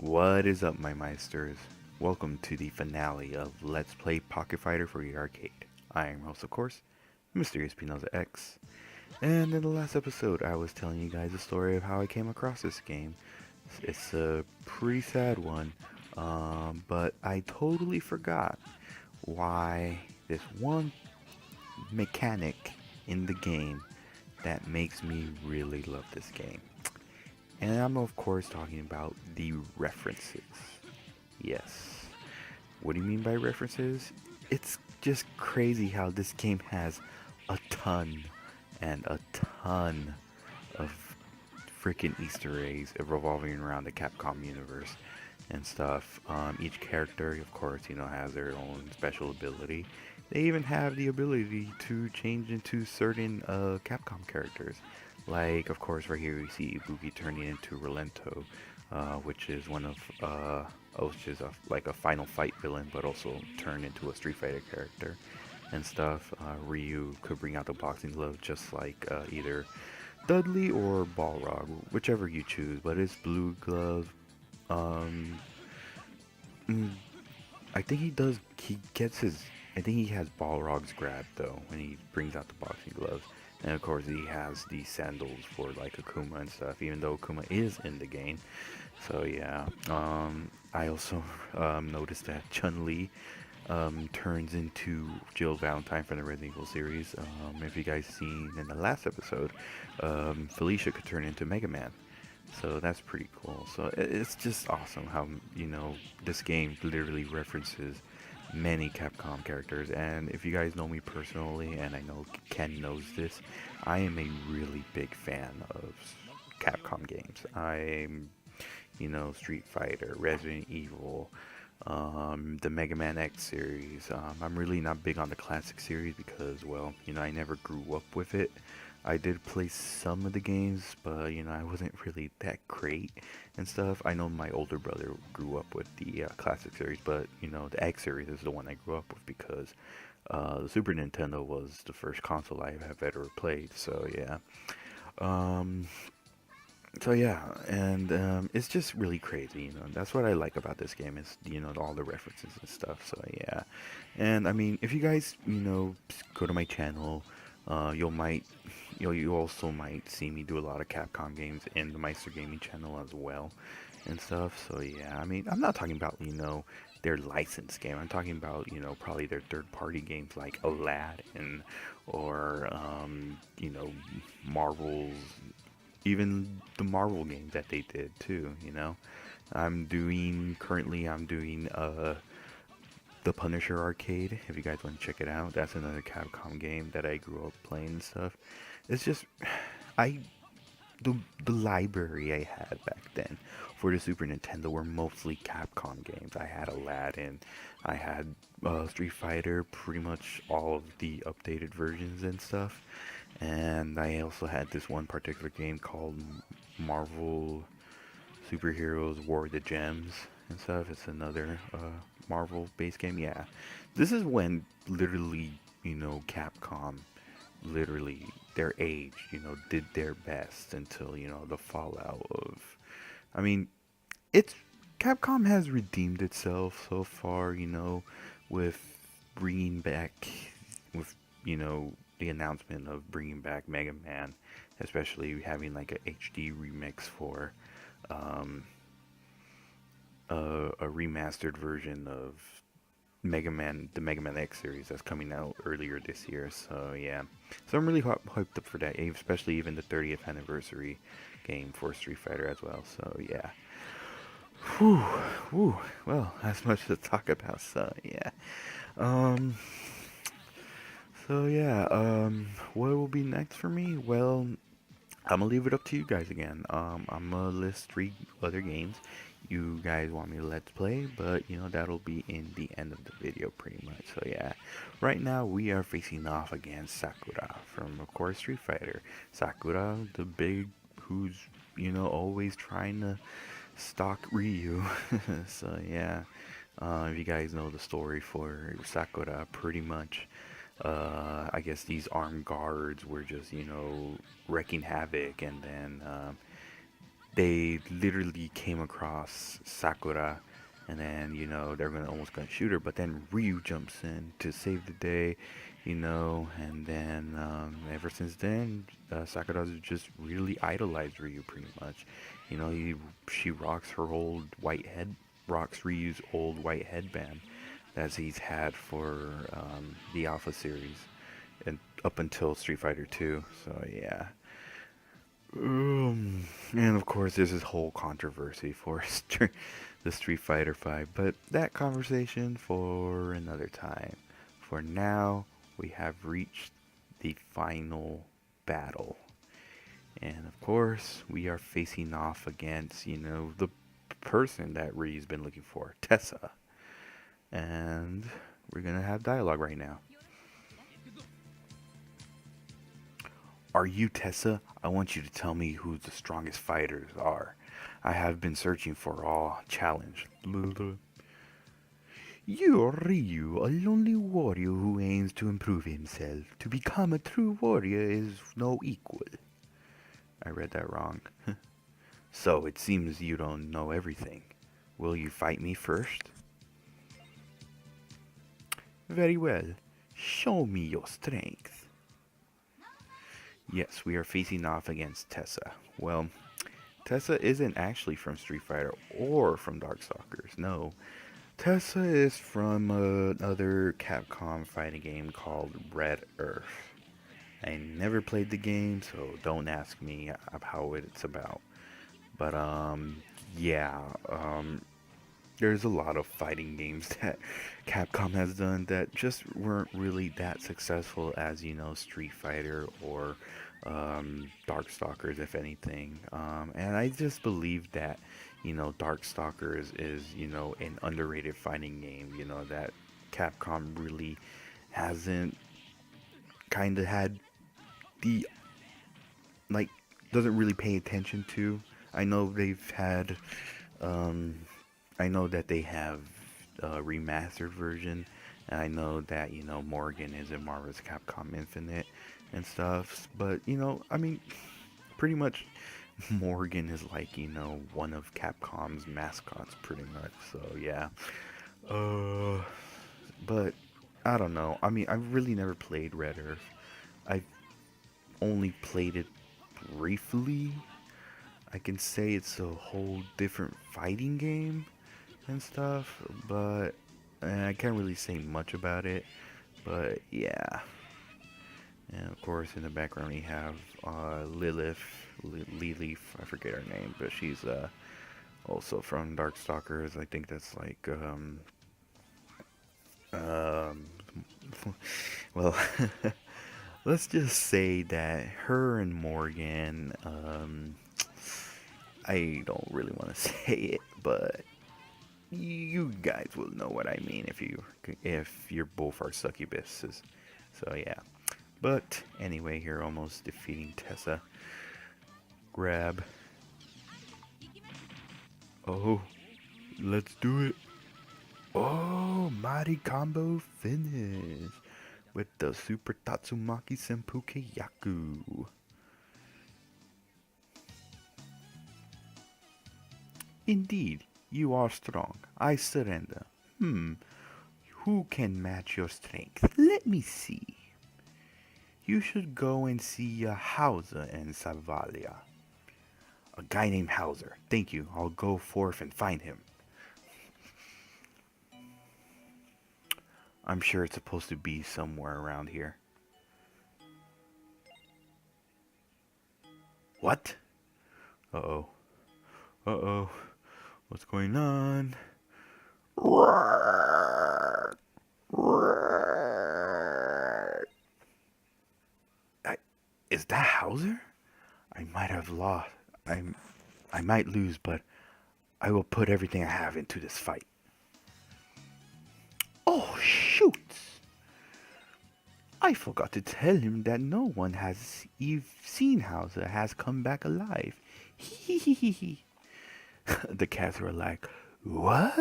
What is up, my Meisters? Welcome to the finale of Let's Play Pocket Fighter for the Arcade. I am host, of course, MrESPNozaX. And in the last episode, I was telling you guys the story of how I came across this game. It's a pretty sad one, but I totally forgot why this one mechanic in the game that makes me really love this game. And I'm of course talking about the references. Yes. What do you mean by references? It's just crazy how this game has a ton and a ton of freaking Easter eggs revolving around the Capcom universe and stuff. Each character, of course, has their own special ability. They even have the ability to change into certain Capcom characters. Like, of course, right here we see Ibuki turning into Rolento, which is one of which is like a Final Fight villain, but also turn into a Street Fighter character and stuff. Ryu could bring out the boxing glove just like either Dudley or Balrog, whichever you choose, but it's blue glove. Um, mm, I think he does. He gets his. I think he has Balrog's grab though when he brings out the boxing gloves, and of course he has these sandals for like Akuma and stuff. Even though Akuma is in the game, so yeah. I also noticed that Chun-Li turns into Jill Valentine from the Resident Evil series. If you guys seen in the last episode, Felicia could turn into Mega Man. So that's pretty cool. So it's just awesome how, this game literally references many Capcom characters. And if you guys know me personally, and I know Ken knows this, I am a really big fan of Capcom games. I'm, Street Fighter, Resident Evil, the Mega Man X series. I'm really not big on the classic series because, well, I never grew up with it. I did play some of the games, but I wasn't really that great and stuff. I know my older brother grew up with the classic series, but the X series is the one I grew up with because the Super Nintendo was the first console I have ever played. So yeah. Um, so yeah, and it's just really crazy, That's what I like about this game is, all the references and stuff. So yeah, and I mean, if you guys, go to my channel, you'll might, you also might see me do a lot of Capcom games in the Meister Gaming channel as well, and stuff. So yeah, I mean, I'm not talking about, their licensed game. I'm talking about, probably their third-party games like Aladdin or, Marvel's even the Marvel game that they did too. I'm doing the Punisher arcade. If you guys want to check it out, that's another Capcom game that I grew up playing and stuff. It's just I the the library I had back then for the Super Nintendo were mostly Capcom games. I had Aladdin, I had Street Fighter, pretty much all of the updated versions and stuff. And I also had this one particular game called Marvel Superheroes War of the Gems and stuff. It's another Marvel based game. Yeah. This is when literally, Capcom literally their age, did their best until, the fallout of I mean, it's Capcom has redeemed itself so far, with bringing back with the announcement of bringing back Mega Man, especially having like a HD remix for um, a remastered version of Mega Man, the Mega Man X series that's coming out earlier this year. So yeah, so I'm really hyped up for that, especially even the 30th anniversary game for Street Fighter as well. So yeah. Whew, whew. Well, that's much to talk about. So yeah. Um. So yeah. What will be next for me? Well, I'm gonna leave it up to you guys again. I'm gonna list 3 other games you guys want me to let's play, but that'll be in the end of the video pretty much. So yeah, right now we are facing off against Sakura from, of course, Street Fighter. Sakura, the big, who's always trying to stalk Ryu. So yeah, if you guys know the story for Sakura, pretty much, I guess these armed guards were just wreaking havoc, and then they literally came across Sakura, and then they're almost gonna shoot her, but then Ryu jumps in to save the day, and then ever since then, Sakura's just really idolized Ryu pretty much. She rocks her old white head, rocks Ryu's old white headband as he's had for the Alpha series and up until Street Fighter 2. So yeah. And of course, there's this whole controversy for the Street Fighter 5, but that conversation for another time. For now, we have reached the final battle. And of course, we are facing off against, the person that Ryu's been looking for, Tessa. And we're gonna have dialogue right now. Are you Tessa? I want you to tell me who the strongest fighters are. I have been searching for all challenge. You're Ryu, a lonely warrior who aims to improve himself. To become a true warrior is no equal. I read that wrong. So it seems you don't know everything. Will you fight me first? Very well. Show me your strength. Yes, we are facing off against Tessa. Well, Tessa isn't actually from Street Fighter or from Darkstalkers. No, Tessa is from another Capcom fighting game called Red Earth. I never played the game, so don't ask me how it's about. But yeah, there's a lot of fighting games that Capcom has done that just weren't really that successful as, Street Fighter or Darkstalkers, if anything. And I just believe that, Darkstalkers is, an underrated fighting game, that Capcom really hasn't kind of had the, like, doesn't really pay attention to. I know they've had, I know that they have a remastered version, and I know that, Morrigan is in Marvel's Capcom Infinite and stuff, but, I mean, pretty much Morrigan is like, one of Capcom's mascots, pretty much, so yeah. But, I don't know, I mean, I've really never played Red Earth. I've only played it briefly. I can say it's a whole different fighting game and stuff, but I can't really say much about it, but yeah. And of course, in the background we have Lilith, I forget her name, but she's also from Darkstalkers. I think that's like well, let's just say that her and Morgan, I don't really want to say it, but you guys will know what I mean if you're both are succubuses. So yeah. But anyway, here almost defeating Tessa. Grab. Oh, let's do it. Oh, mighty combo finish with the super Tatsumaki senpu kyaku. Indeed, you are strong. I surrender. Who can match your strength? Let me see. You should go and see Hauser in Savalia. A guy named Hauser. Thank you. I'll go forth and find him. I'm sure it's supposed to be somewhere around here. What? Uh-oh. Uh-oh. What's going on? Is that Hauser? I might have lost. I might lose, but I will put everything I have into this fight. Oh, shoot! I forgot to tell him that no one has seen Hauser has come back alive. Hee. The cats were like, what?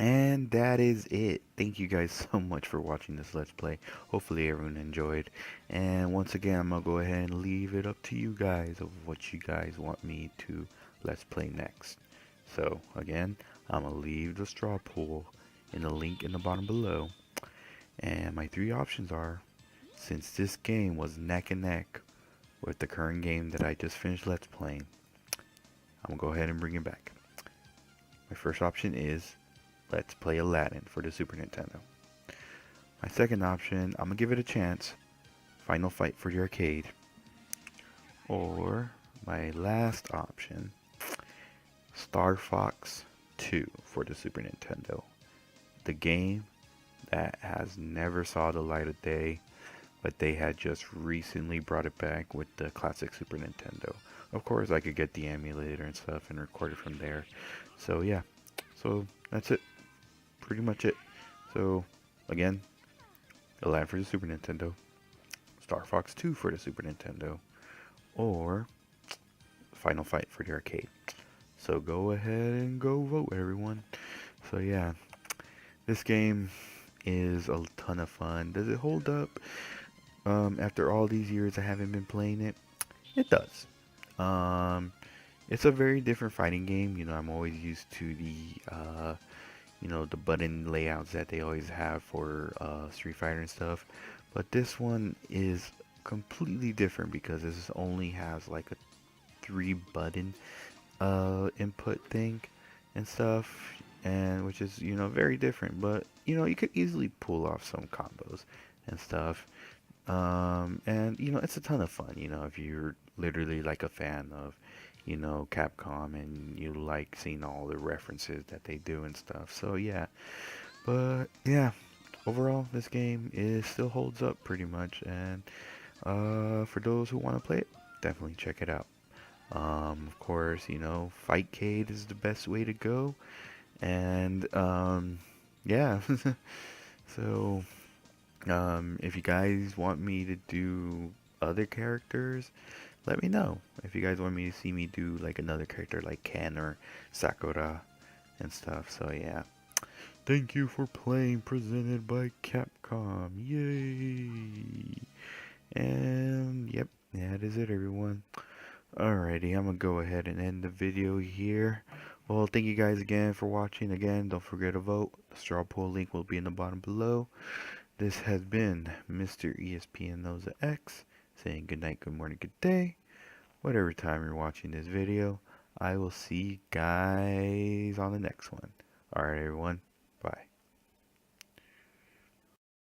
And that is it. Thank you guys so much for watching this Let's Play. Hopefully everyone enjoyed. And once again, I'm going to go ahead and leave it up to you guys of what you guys want me to Let's Play next. So, again, I'm going to leave the straw poll in the link in the bottom below. And my three options are, since this game was neck and neck with the current game that I just finished Let's Playing, I'm going to go ahead and bring it back. My first option is Let's Play Aladdin for the Super Nintendo. My second option, I'm going to give it a chance, Final Fight for the arcade. Or my last option, Star Fox 2 for the Super Nintendo. The game that has never saw the light of day, but they had just recently brought it back with the classic Super Nintendo. Of course, I could get the emulator and stuff and record it from there. So yeah, so that's it. Pretty much it. So again, Aladdin for the Super Nintendo, Star Fox 2 for the Super Nintendo, or Final Fight for the arcade. So go ahead and go vote, everyone. So yeah, this game is a ton of fun. Does it hold up? After all these years I haven't been playing it, it does. It's a very different fighting game. You know, I'm always used to the the button layouts that they always have for Street Fighter and stuff. But this one is completely different because this only has like a 3 button input thing and stuff, and which is very different. But you could easily pull off some combos and stuff. And it's a ton of fun. If you're literally like a fan of Capcom, and you like seeing all the references that they do and stuff. So yeah, but yeah, overall this game still holds up pretty much, and for those who want to play it, definitely check it out. Of course, Fightcade is the best way to go, and yeah. So if you guys want me to do other characters, let me know. If you guys want me to see me do like another character like Ken or Sakura and stuff. So yeah. Thank you for playing, presented by Capcom. Yay! And yep, that is it, everyone. Alrighty, I'm gonna go ahead and end the video here. Well, thank you guys again for watching. Again, don't forget to vote. The straw poll link will be in the bottom below. This has been Mr. ESPNozaX saying good night, good morning, good day. Whatever time you're watching this video, I will see you guys on the next one. Alright, everyone.